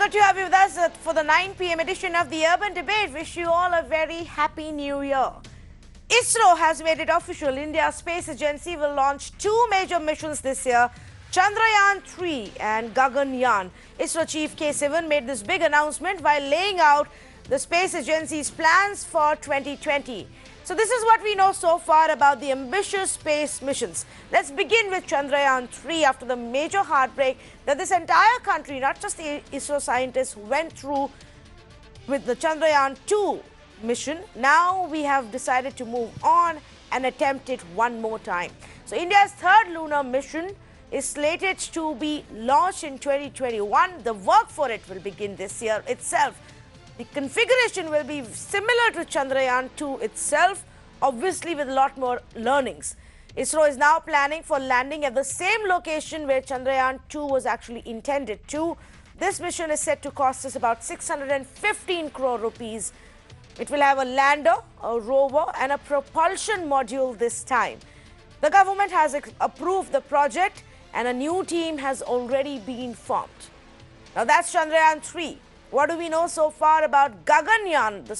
good to have you with us for the 9 p.m. edition of the Urban Debate. Wish you all a very happy new year. ISRO has made it official. India's space agency will launch two major missions this year, Chandrayaan 3 and Gaganyaan. ISRO Chief K. Sivan made this big announcement while laying out the space agency's plans for 2020. So this is what we know so far about the ambitious space missions. Let's begin with Chandrayaan 3 after the major heartbreak that this entire country, not just the ISRO scientists, went through with the Chandrayaan 2 mission. Now we have decided to move on and attempt it one more time. So India's third lunar mission is slated to be launched in 2021. The work for it will begin this year itself. The configuration will be similar to Chandrayaan 2 itself, obviously with a lot more learnings. ISRO is now planning for landing at the same location where Chandrayaan 2 was actually intended to. This mission is set to cost us about 615 crore rupees. It will have a lander, a rover and a propulsion module this time. The government has approved the project and a new team has already been formed. Now that's Chandrayaan 3. What do we know so far about Gaganyaan, the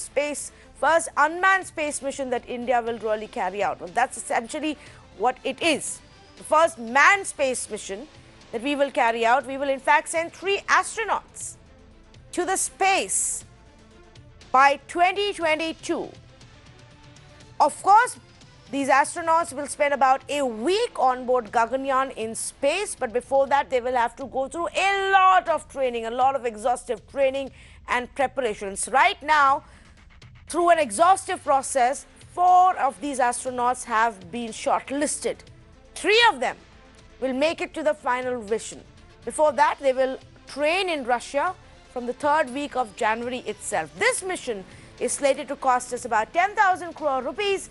first unmanned space mission that India will really carry out? Well, that's essentially what it is. The first manned space mission that we will carry out. We will in fact send 3 astronauts to the space by 2022. Of course, these astronauts will spend about a week on board Gaganyaan in space, but before that they will have to go through a lot of training, a lot of exhaustive training and preparations. Right now, through an exhaustive process, 4 of these astronauts have been shortlisted. 3 of them will make it to the final mission. Before that, they will train in Russia from the 3rd week of January itself. This mission is slated to cost us about 10,000 crore rupees.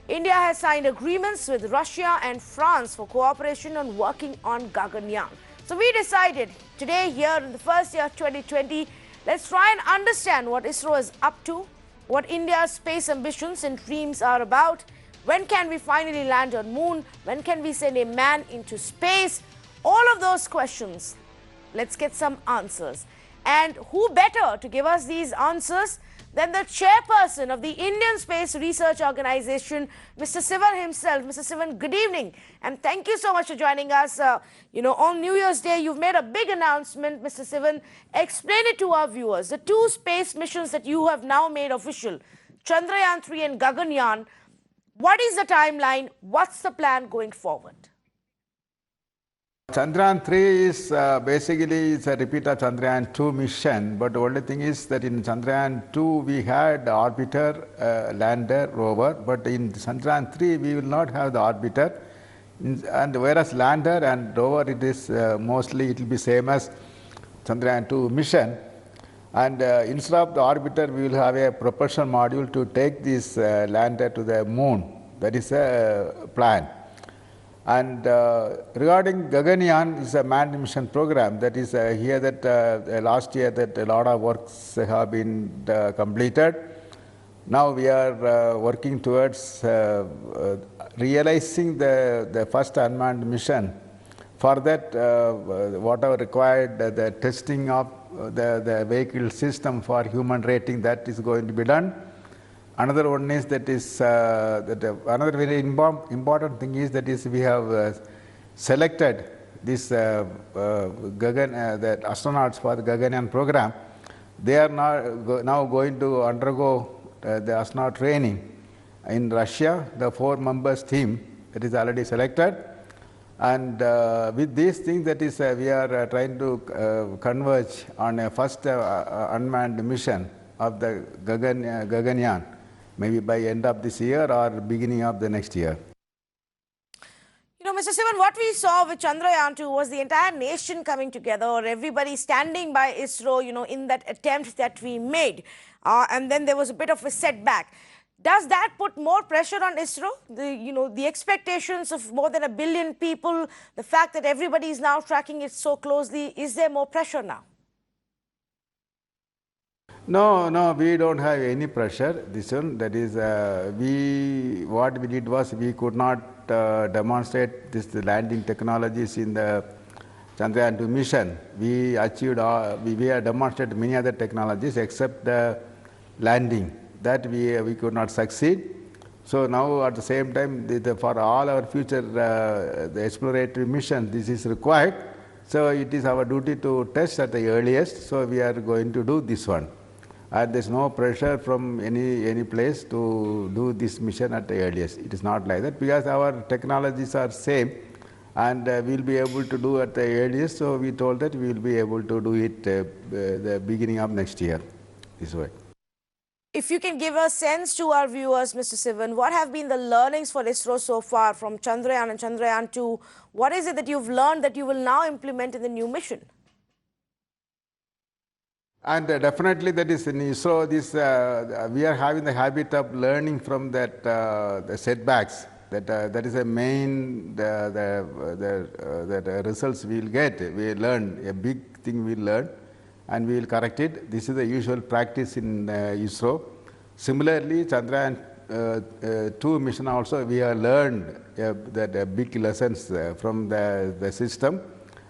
India has signed agreements with Russia and France for cooperation on working on Gaganyaan. So we decided today here in the first year of 2020, let's try and understand what ISRO is up to, what India's space ambitions and dreams are about. When can we finally land on moon? When can we send a man into space? All of those questions, let's get some answers. And who better to give us these answers than the chairperson of the Indian Space Research Organization, Mr. Sivan himself. Mr. Sivan, good evening. And thank you so much for joining us. On New Year's Day, you've made a big announcement, Mr. Sivan. Explain it to our viewers. The 2 space missions that you have now made official, Chandrayaan 3 and Gaganyaan, what is the timeline? What's the plan going forward? Chandrayaan 3 is basically it's a repeat of Chandrayaan 2 mission, but the only thing is that in Chandrayaan 2 we had orbiter, lander, rover, but in Chandrayaan 3 we will not have the orbiter, and whereas lander and rover it is mostly it will be same as Chandrayaan 2 mission, and instead of the orbiter we will have a propulsion module to take this lander to the moon. That is a plan. And regarding Gaganyaan, is a manned mission program. That is here that last year that a lot of works have been completed. Now we are working towards realizing the first unmanned mission. For that, whatever required, the testing of the vehicle system for human rating, that is going to be done. Another one is another very important thing is that we have selected this the astronauts for the Gaganyaan program. They are now going to undergo the astronaut training in Russia. The 4 members team that is already selected, and with these things that is we are trying to converge on a first unmanned mission of the Gaganyaan. Maybe by end of this year or beginning of the next year. Mr. Sivan, what we saw with Chandrayaan 2 was the entire nation coming together, or everybody standing by ISRO, in that attempt that we made. And then there was a bit of a setback. Does that put more pressure on ISRO? The expectations of more than 1 billion people, the fact that everybody is now tracking it so closely, is there more pressure now? No, we don't have any pressure. This one, that is, what we did was we could not demonstrate this landing technologies in the Chandrayaan 2 mission, we achieved, we have demonstrated many other technologies except the landing. That we could not succeed. So now at the same time, for all our future the exploratory missions, this is required. So it is our duty to test at the earliest. So we are going to do this one. And there's no pressure from any place to do this mission at the earliest. It is not like that because our technologies are same, and we'll be able to do at the earliest. So we told that we will be able to do it the beginning of next year. This way. If you can give a sense to our viewers, Mr. Sivan, what have been the learnings for ISRO so far from Chandrayaan and Chandrayaan 2? What is it that you've learned that you will now implement in the new mission? And definitely that is in ISRO, this, we are having the habit of learning from that the setbacks. That is the main the results we will get. We learn a big thing we learn, and we will correct it. This is the usual practice in ISRO. Similarly, Chandrayaan 2 mission also we have learned that big lessons from the system.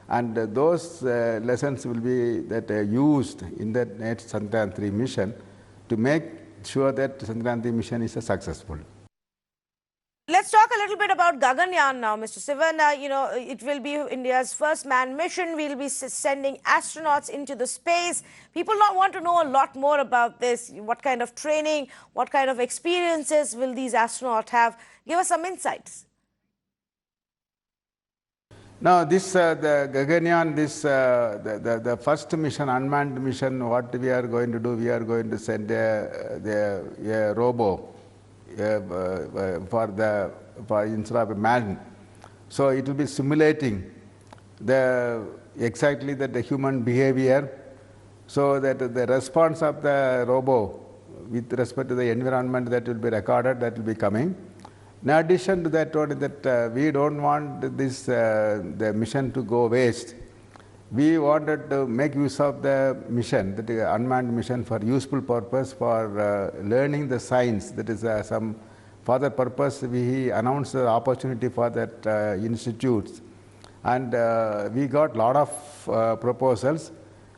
And those lessons will be used in the next Chandrayaan 3 mission to make sure that Chandrayaan 3 mission is successful. Let's talk a little bit about Gaganyaan now, Mr. Sivan. It will be India's first manned mission. We'll be sending astronauts into the space. People want to know a lot more about this. What kind of training, what kind of experiences will these astronauts have? Give us some insights. Now, this the Gaganyaan, the first mission, unmanned mission, what we are going to do, we are going to send a robo for instead of a man. So it will be simulating exactly the human behavior, so that the response of the robo with respect to the environment that will be recorded, that will be coming. In addition to that, we don't want the mission to go waste. We wanted to make use of the mission, the unmanned mission, for useful purpose, for learning the science. That is for that purpose we announced the opportunity for that institutes, and we got a lot of proposals,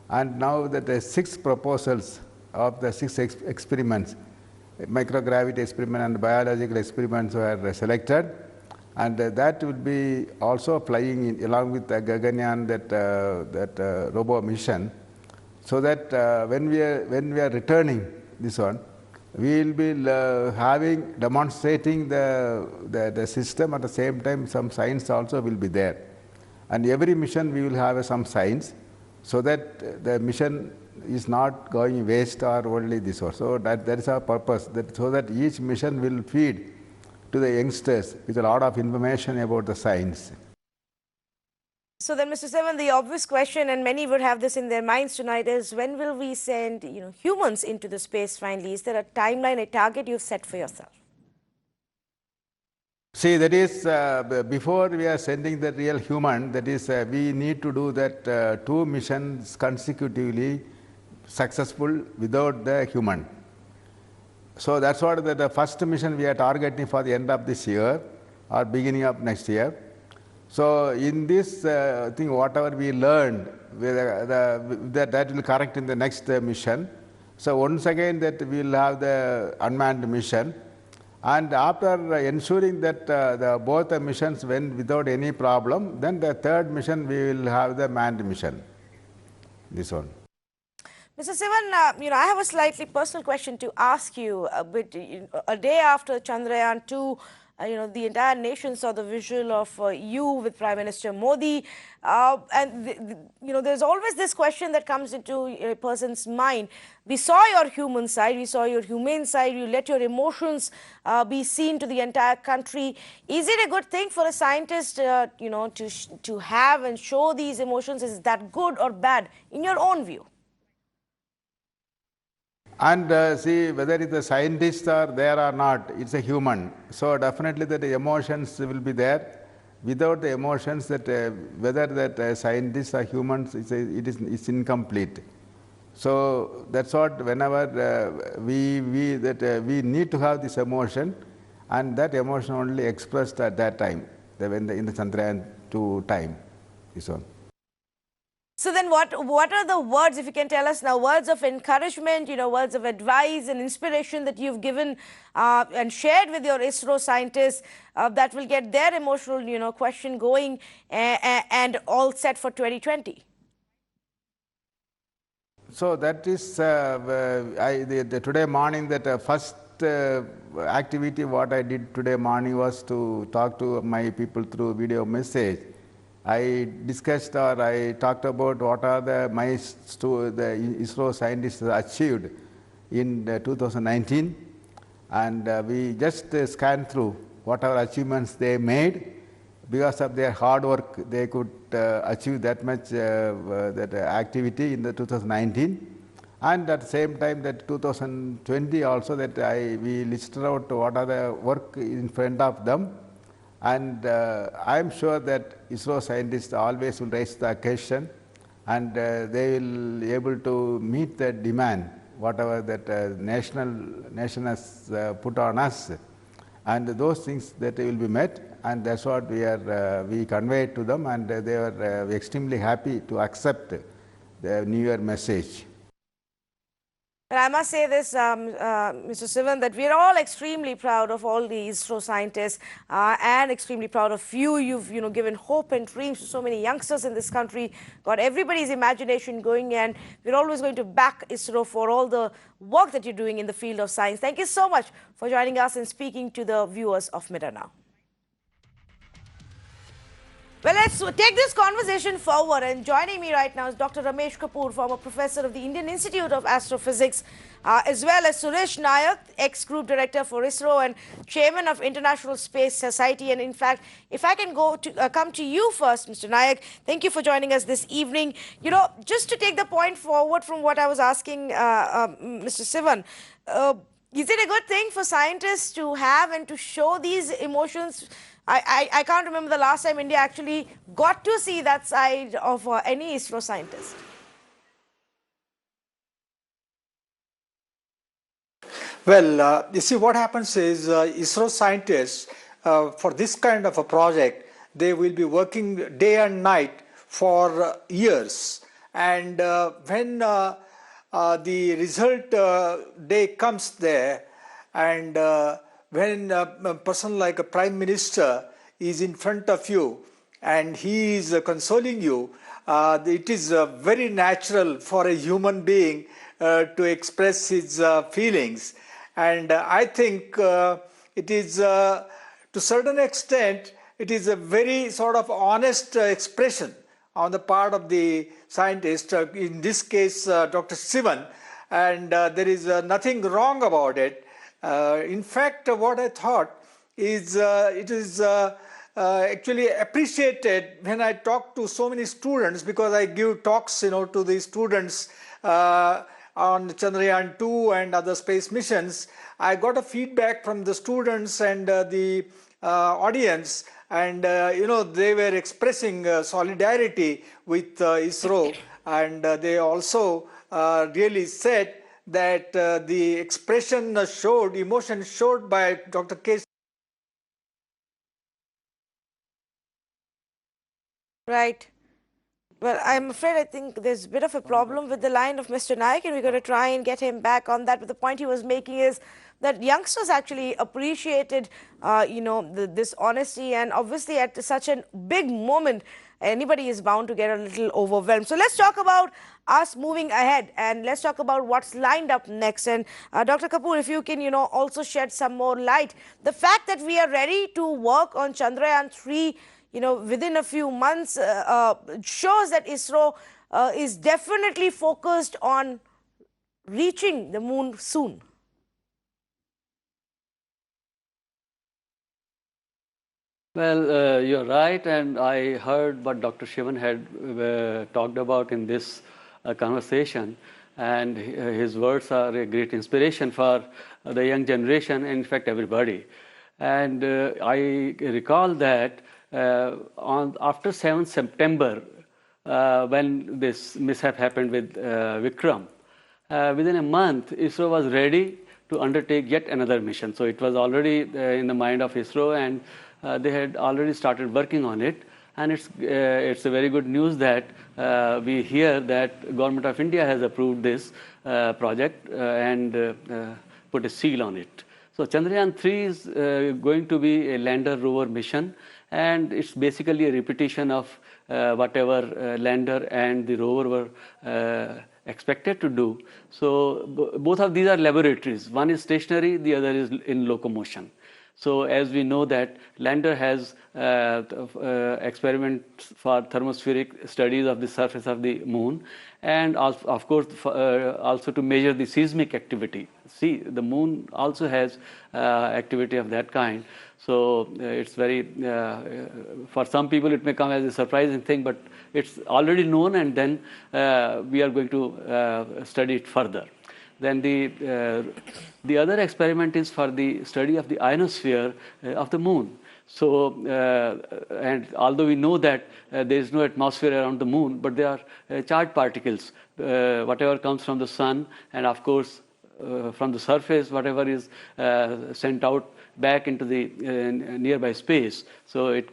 and now the 6 proposals of the 6 experiments, microgravity experiment and biological experiments, were selected, and that will be also flying along with the Gaganyaan, that robo mission, so that when we are returning this one, we will be demonstrating the system. At the same time, some science also will be there, and every mission we will have some science, so that the mission is not going waste or only this one. So that is our purpose, so that each mission will feed to the youngsters with a lot of information about the science. So then, Mr. Sivan, the obvious question, and many would have this in their minds tonight, is when will we send humans into the space finally? Is there a timeline, a target you've set for yourself? See, that is before we are sending the real human, that is we need to do that 2 missions consecutively successful without the human. So that's what the first mission we are targeting for the end of this year or beginning of next year. So in this thing, whatever we learned, that will correct in the next mission. So once again that we will have the unmanned mission, and after ensuring that both the missions went without any problem, then the 3rd mission we will have the manned mission. This one. Mr. Sivan, I have a slightly personal question to ask you. A day after Chandrayaan 2, the entire nation saw the visual of you with Prime Minister Modi. And, there's always this question that comes into a person's mind. We saw your human side, we saw your humane side, you let your emotions be seen to the entire country. Is it a good thing for a scientist, to have and show these emotions? Is that good or bad, in your own view? And see, whether it's a scientist or there or not, it's a human. So definitely that the emotions will be there. Without the emotions, that whether that scientists or humans, it's incomplete. So that's what whenever we need to have this emotion, and that emotion only expressed at that time, in the Chandrayaan 2 time. This one. So then what are the words, if you can tell us now, words of encouragement, words of advice and inspiration that you've given and shared with your ISRO scientists that will get their emotional, question going and all set for 2020? So that is today morning that first activity what I did today morning was to talk to my people through video message. I discussed or I talked about what are the ISRO scientists achieved in 2019, and we just scanned through whatever achievements they made. Because of their hard work, they could achieve that much that activity in the 2019, and at the same time that 2020 also that we listed out what are the work in front of them, and I am sure that ISRO scientists always will raise the occasion, and they will be able to meet the demand whatever that nation has put on us, and those things that will be met. And that's what we conveyed to them, and they were extremely happy to accept the New Year message. But I must say this, Mr. Sivan, that we're all extremely proud of all the ISRO scientists and extremely proud of you. You've given hope and dreams to so many youngsters in this country, got everybody's imagination going, and we're always going to back ISRO for all the work that you're doing in the field of science. Thank you so much for joining us and speaking to the viewers of Mirror Now. Well, let's take this conversation forward, and joining me right now is Dr. Ramesh Kapoor, former professor of the Indian Institute of Astrophysics, as well as Suresh Nayak, ex-group director for ISRO and chairman of International Space Society. And in fact, if I can come to you first, Mr. Nayak, thank you for joining us this evening. Just to take the point forward from what I was asking Mr. Sivan, is it a good thing for scientists to have and to show these emotions? I can't remember the last time India actually got to see that side of any ISRO scientist. Well, you see, what happens is ISRO scientists, for this kind of a project, they will be working day and night for years. And when the result day comes there, and when a person like a prime minister is in front of you and he is consoling you, it is very natural for a human being to express his feelings. And I think it is, to a certain extent, it is a very sort of honest expression on the part of the scientist, in this case Dr. Sivan, and there is nothing wrong about it. In fact, what I thought is it is actually appreciated when I talk to so many students, because I give talks to the students on Chandrayaan 2 and other space missions. I got a feedback from the students and the audience, and they were expressing solidarity with ISRO, and they also really said that the expression emotion showed by Dr. K. Right. Well, I'm afraid I think there's a bit of a problem with the line of Mr. Nayak, and we're going to try and get him back on that. But the point he was making is that youngsters actually appreciated, this honesty, and obviously at such a big moment, anybody is bound to get a little overwhelmed. So let's talk about us moving ahead, and let's talk about what's lined up next. And Dr. Kapoor, if you can, also shed some more light. The fact that we are ready to work on Chandrayaan 3, within a few months shows that ISRO is definitely focused on reaching the moon soon. Well, you're right, and I heard what Dr. Sivan had talked about in this conversation, and his words are a great inspiration for the young generation, and in fact everybody. And I recall that after 7th September, when this mishap happened with Vikram, within a month, ISRO was ready to undertake yet another mission. So it was already in the mind of ISRO, and they had already started working on it. And it's a very good news that we hear that Government of India has approved this project and put a seal on it. So Chandrayaan 3 is going to be a lander rover mission, and it's basically a repetition of whatever lander and the rover were expected to do. So both of these are laboratories. One is stationary, the other is in locomotion. So as we know that lander has experiments for thermospheric studies of the surface of the moon, and also, of course also to measure the seismic activity. See, the moon also has activity of that kind. So it's very, for some people it may come as a surprising thing, but it's already known, and then we are going to study it further. Then the other experiment is for the study of the ionosphere of the moon. So, and although we know that there is no atmosphere around the moon, but there are charged particles, whatever comes from the sun, and of course from the surface, whatever is sent out back into the nearby space. So it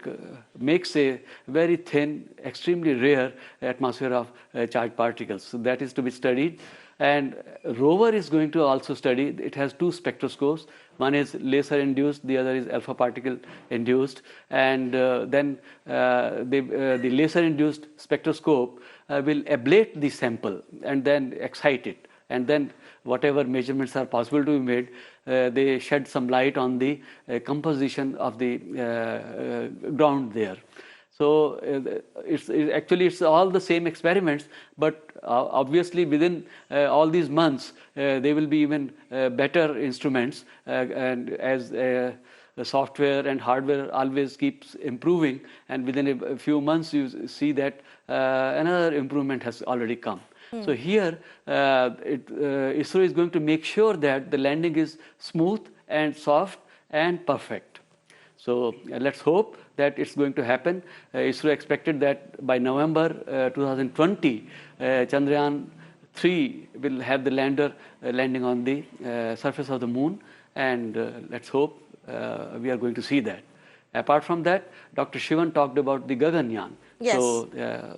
makes a very thin, extremely rare atmosphere of charged particles. So that is to be studied. And rover is going to also study. It has two spectroscopes. One is laser induced, the other is alpha particle induced. And then the laser induced spectroscope will ablate the sample and then excite it. And then whatever measurements are possible to be made, they shed some light on the composition of the ground there. So it's all the same experiments, but obviously within all these months they will be even better instruments, and as the software and hardware always keeps improving, and within a few months you see that another improvement has already come. So here ISRO is going to make sure that the landing is smooth and soft and perfect. So let's hope that it's going to happen. ISRO expected that by November 2020, Chandrayaan 3 will have the lander landing on the surface of the moon, and let's hope we are going to see that. Apart from that, Dr. Shivan talked about the Gaganyaan. Yes. So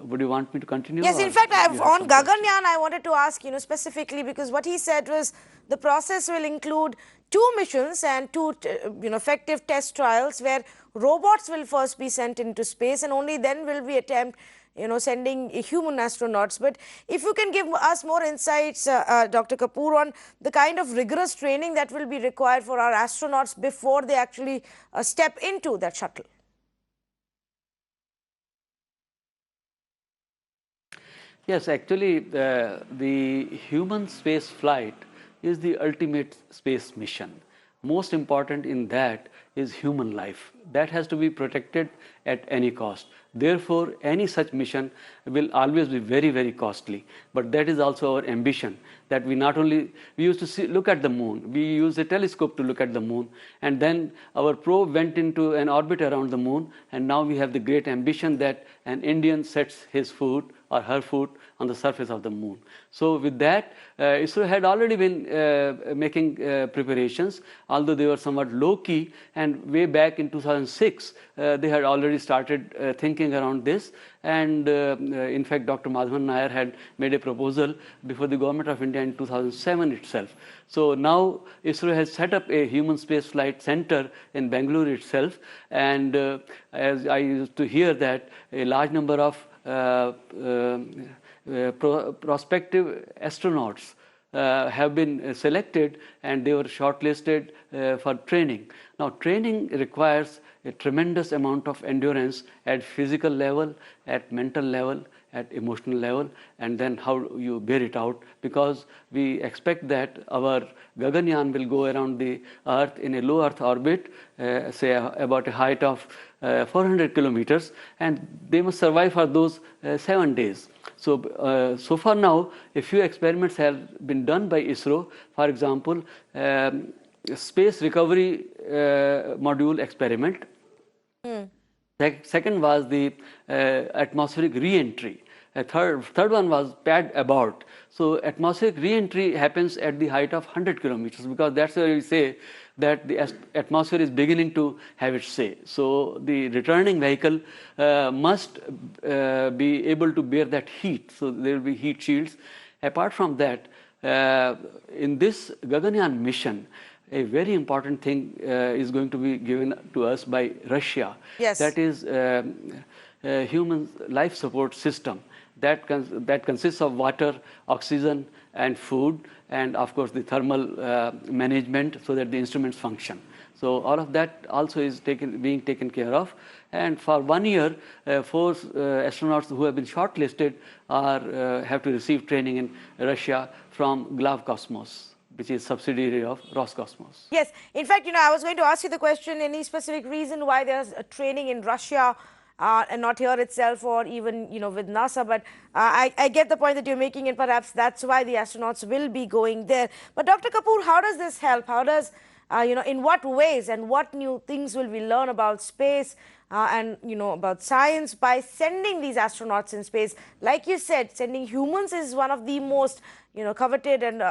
would you want me to continue? Yes, in fact, on Gaganyaan, I wanted to ask, specifically, because what he said was the process will include 2 missions and 2, effective test trials where robots will first be sent into space, and only then will we attempt, sending human astronauts. But if you can give us more insights, Dr. Kapoor, on the kind of rigorous training that will be required for our astronauts before they actually step into that shuttle. Yes, actually, the human space flight is the ultimate space mission. Most important in that is human life. That has to be protected at any cost. Therefore, any such mission will always be very, very costly. But that is also our ambition, that we not only, we used to look at the moon, we used a telescope to look at the moon, and then our probe went into an orbit around the moon, and now we have the great ambition that an Indian sets his foot or her foot on the surface of the moon. So with that, ISRO had already been making preparations, although they were somewhat low-key, and way back in 2006, they had already started thinking around this, and in fact, Dr. Madhavan Nair had made a proposal before the Government of India in 2007 itself. So now ISRO has set up a human space flight center in Bangalore itself, and as I used to hear that a large number of prospective astronauts have been selected, and they were shortlisted for training. Now, training requires a tremendous amount of endurance at physical level, at mental level, at emotional level, and then how you bear it out, because we expect that our Gaganyaan will go around the Earth in a low Earth orbit, say about a height of 400 kilometers, and they must survive for those 7 days. So, so far now, a few experiments have been done by ISRO. For example, space recovery module experiment. Second was the atmospheric re-entry. Third one was pad abort. So atmospheric re-entry happens at the height of 100 kilometers, because that's where we say that the atmosphere is beginning to have its say. So the returning vehicle must be able to bear that heat. So there will be heat shields. Apart from that, in this Gaganyaan mission, a very important thing is going to be given to us by Russia. Yes. That is human life support system that consists of water, oxygen, and food, and of course the thermal management so that the instruments function. So all of that also is being taken care of. And for 1 year, 4 astronauts who have been shortlisted have to receive training in Russia from Glavkosmos, which is subsidiary of Roscosmos. Yes. In fact, I was going to ask you the question, any specific reason why there's a training in Russia and not here itself, or even, with NASA, but I get the point that you're making, and perhaps that's why the astronauts will be going there. But Dr. Kapoor, how does this help? How does, in what ways and what new things will we learn about space and, about science by sending these astronauts in space? Like you said, sending humans is one of the most, coveted and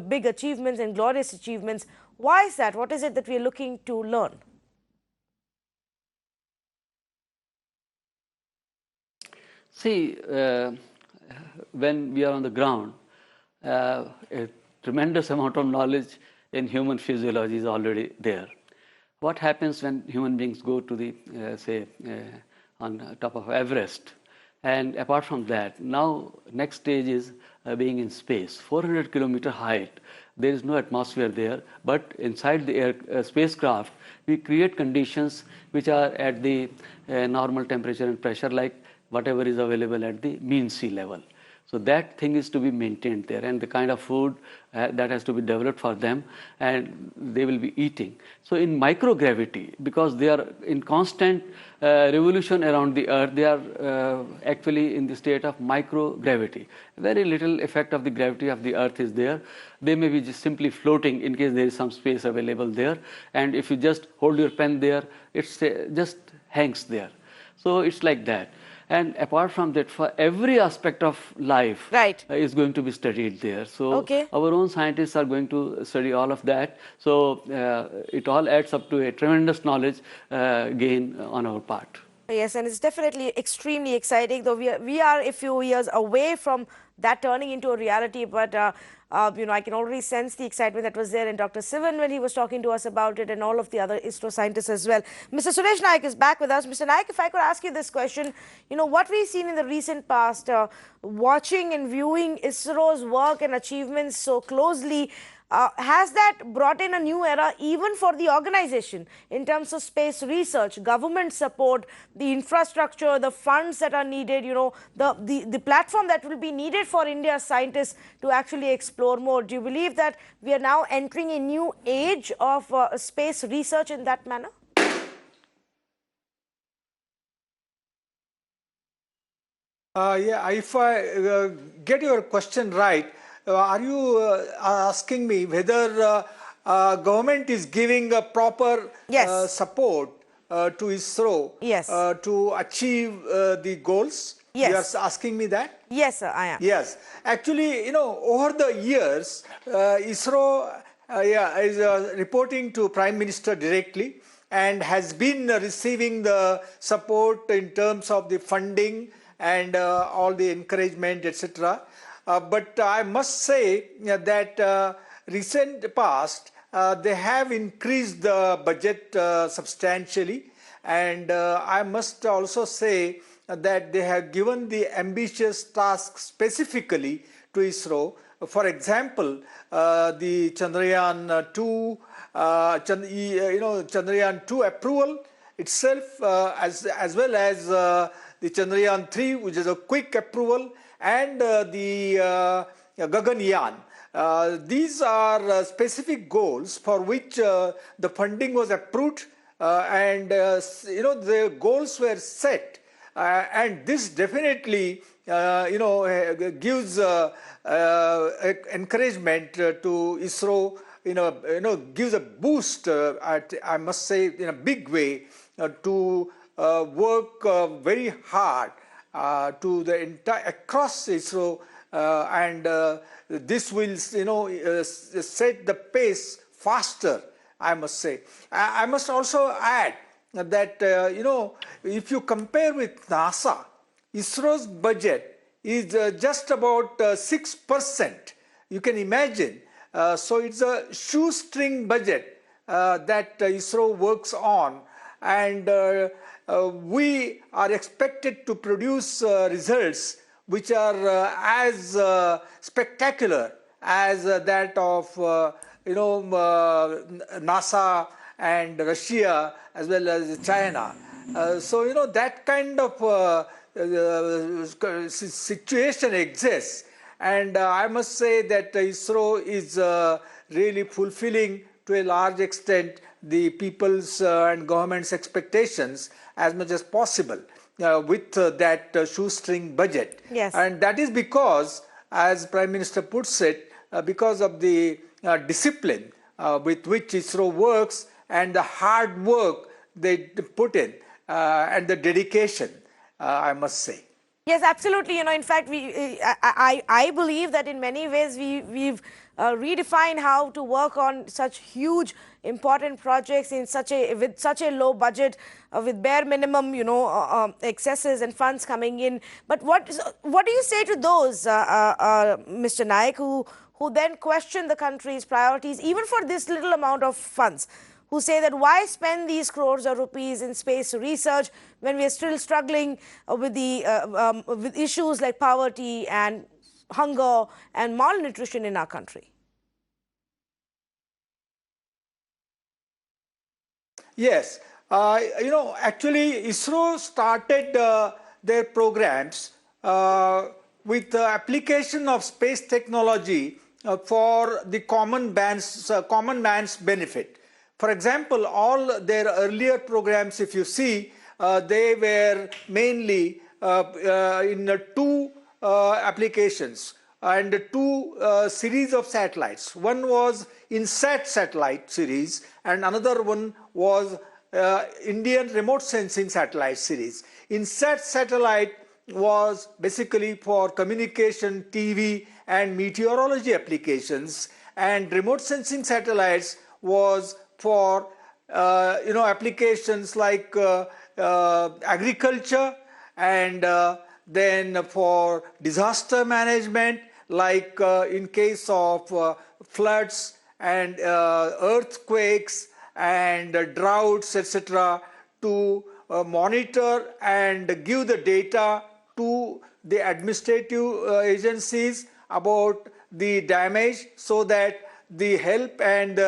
big achievements and glorious achievements. Why is that? What is it that we're looking to learn? See, when we are on the ground, a tremendous amount of knowledge in human physiology is already there. What happens when human beings go to the, on top of Everest? And apart from that, now next stage is being in space, 400-kilometer height. There is no atmosphere there, but inside the spacecraft, we create conditions which are at the normal temperature and pressure, like whatever is available at the mean sea level. So that thing is to be maintained there, and the kind of food that has to be developed for them, and they will be eating. So in microgravity, because they are in constant revolution around the Earth, they are actually in the state of microgravity. Very little effect of the gravity of the Earth is there. They may be just simply floating in case there is some space available there, and if you just hold your pen there, it just hangs there. So it's like that. And apart from that, for every aspect of life is going to be studied there. So our own scientists are going to study all of that. So it all adds up to a tremendous knowledge gain on our part. Yes, and it's definitely extremely exciting, though we are a few years away from that turning into a reality. But I can already sense the excitement that was there in Dr. Sivan when he was talking to us about it, and all of the other ISRO scientists as well. Mr. Suresh Naik is back with us. Mr. Naik, if I could ask you this question, what we've seen in the recent past, watching and viewing ISRO's work and achievements so closely, has that brought in a new era even for the organization in terms of space research, government support, the infrastructure, the funds that are needed, the platform that will be needed for India's scientists to actually explore more? Do you believe that we are now entering a new age of space research in that manner? Yeah, if I get your question right, are you asking me whether government is giving a proper support to ISRO to achieve the goals? Yes. You are asking me that? Yes, sir, I am. Yes. Actually, over the years, ISRO is reporting to Prime Minister directly and has been receiving the support in terms of the funding and all the encouragement, etc. But I must say that recent past, they have increased the budget substantially, and I must also say that they have given the ambitious task specifically to ISRO. For example, the Chandrayaan 2, Chandrayaan 2 approval itself, as well as the Chandrayaan 3, which is a quick approval, and the Gaganyaan. These are specific goals for which the funding was approved, and the goals were set, and this definitely gives encouragement to ISRO. Gives a boost. I must say, in a big way, to work very hard to the entire across ISRO, and this will set the pace faster I must say. I must also add that, if you compare with NASA, ISRO's budget is just about 6%. You can imagine. So it's a shoestring budget that ISRO works on, and we are expected to produce results which are as spectacular as that of NASA and Russia as well as China. So that kind of situation exists, and I must say that ISRO is really fulfilling to a large extent the people's and government's expectations as much as possible with that shoestring budget. Yes. And that is because, as Prime Minister puts it, because of the discipline with which ISRO works and the hard work they put in and the dedication, I must say. Yes, absolutely. In fact, I believe that in many ways we've redefined how to work on such huge, important projects with such a low budget, with bare minimum, excesses and funds coming in. But what do you say to those, Mr. Naik, who then question the country's priorities, even for this little amount of funds? Who say that why spend these crores of rupees in space research when we are still struggling with with issues like poverty and hunger and malnutrition in our country? Yes, actually ISRO started their programs with the application of space technology for the common man's benefit. For example, all their earlier programs, if you see, they were mainly in two applications and two series of satellites. One was INSAT satellite series and another one was Indian remote sensing satellite series. INSAT satellite was basically for communication, TV and meteorology applications, and remote sensing satellites was for applications like agriculture and then for disaster management, like in case of floods and earthquakes and droughts, etc., to monitor and give the data to the administrative agencies about the damage, so that the help and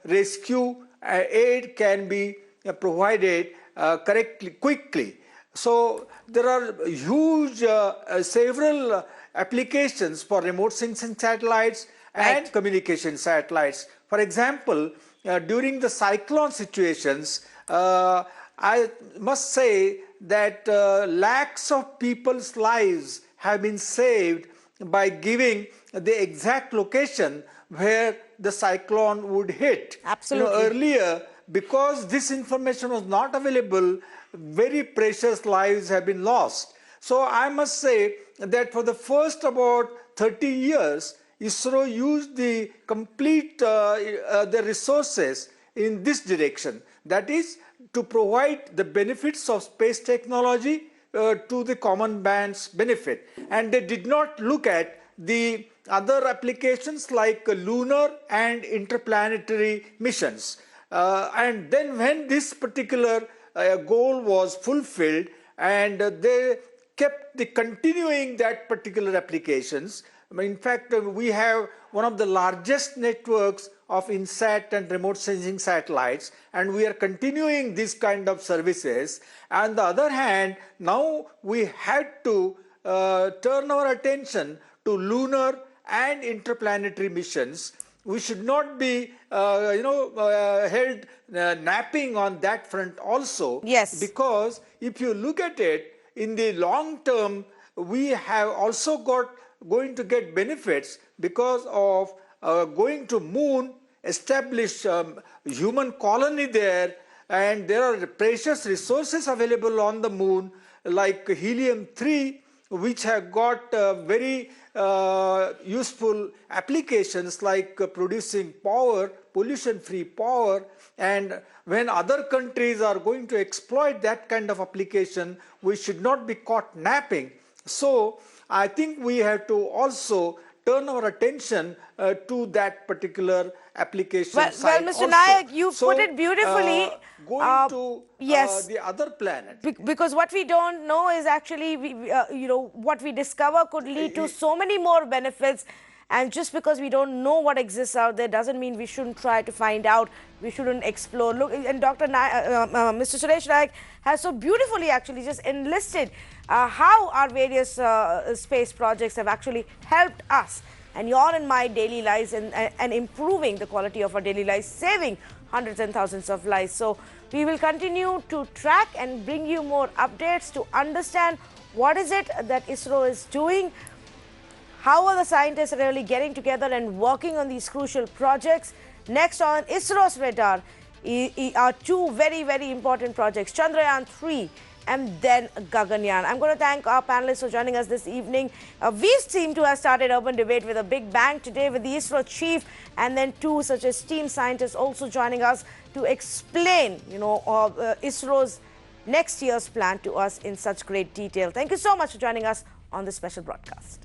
rescue aid can be provided quickly. So there are huge several applications for remote sensing satellites and communication satellites. For example, during the cyclone situations, I must say that lakhs of people's lives have been saved by giving the exact location where the cyclone would hit. Absolutely. Earlier, because this information was not available, very precious lives have been lost. So I must say that for the first about 30 years, ISRO used the complete the resources in this direction. That is, to provide the benefits of space technology to the common man's benefit. And they did not look at the other applications like lunar and interplanetary missions. And then when this particular goal was fulfilled, and they kept continuing that particular applications. In fact, we have one of the largest networks of INSAT and remote sensing satellites, and we are continuing this kind of services. On the other hand, now we had to turn our attention to lunar and interplanetary missions. We should not be, held napping on that front also. Yes. Because if you look at it, in the long term, we have also going to get benefits because of going to moon, establish human colony there, and there are precious resources available on the moon like helium-3, which have got very useful applications like producing power, pollution-free power, and when other countries are going to exploit that kind of application, we should not be caught napping. So I think we have to also turn our attention to that particular application Well, Mr. Nayak, you put it beautifully. Going to yes, the other planet. Because what we don't know is actually, what we discover could lead to so many more benefits. And just because we don't know what exists out there doesn't mean we shouldn't try to find out. We shouldn't explore. Look, and Mr. Suresh Nayak has so beautifully actually just enlisted how our various space projects have actually helped us and your and my daily lives and improving the quality of our daily lives, saving hundreds and thousands of lives. So we will continue to track and bring you more updates to understand what is it that ISRO is doing. How are the scientists really getting together and working on these crucial projects? Next on ISRO's radar are two very, very important projects, Chandrayaan 3 and then Gaganyaan. I'm going to thank our panelists for joining us this evening. We seem to have started Urban Debate with a big bang today with the ISRO chief and then two such esteemed scientists also joining us to explain, ISRO's next year's plan to us in such great detail. Thank you so much for joining us on this special broadcast.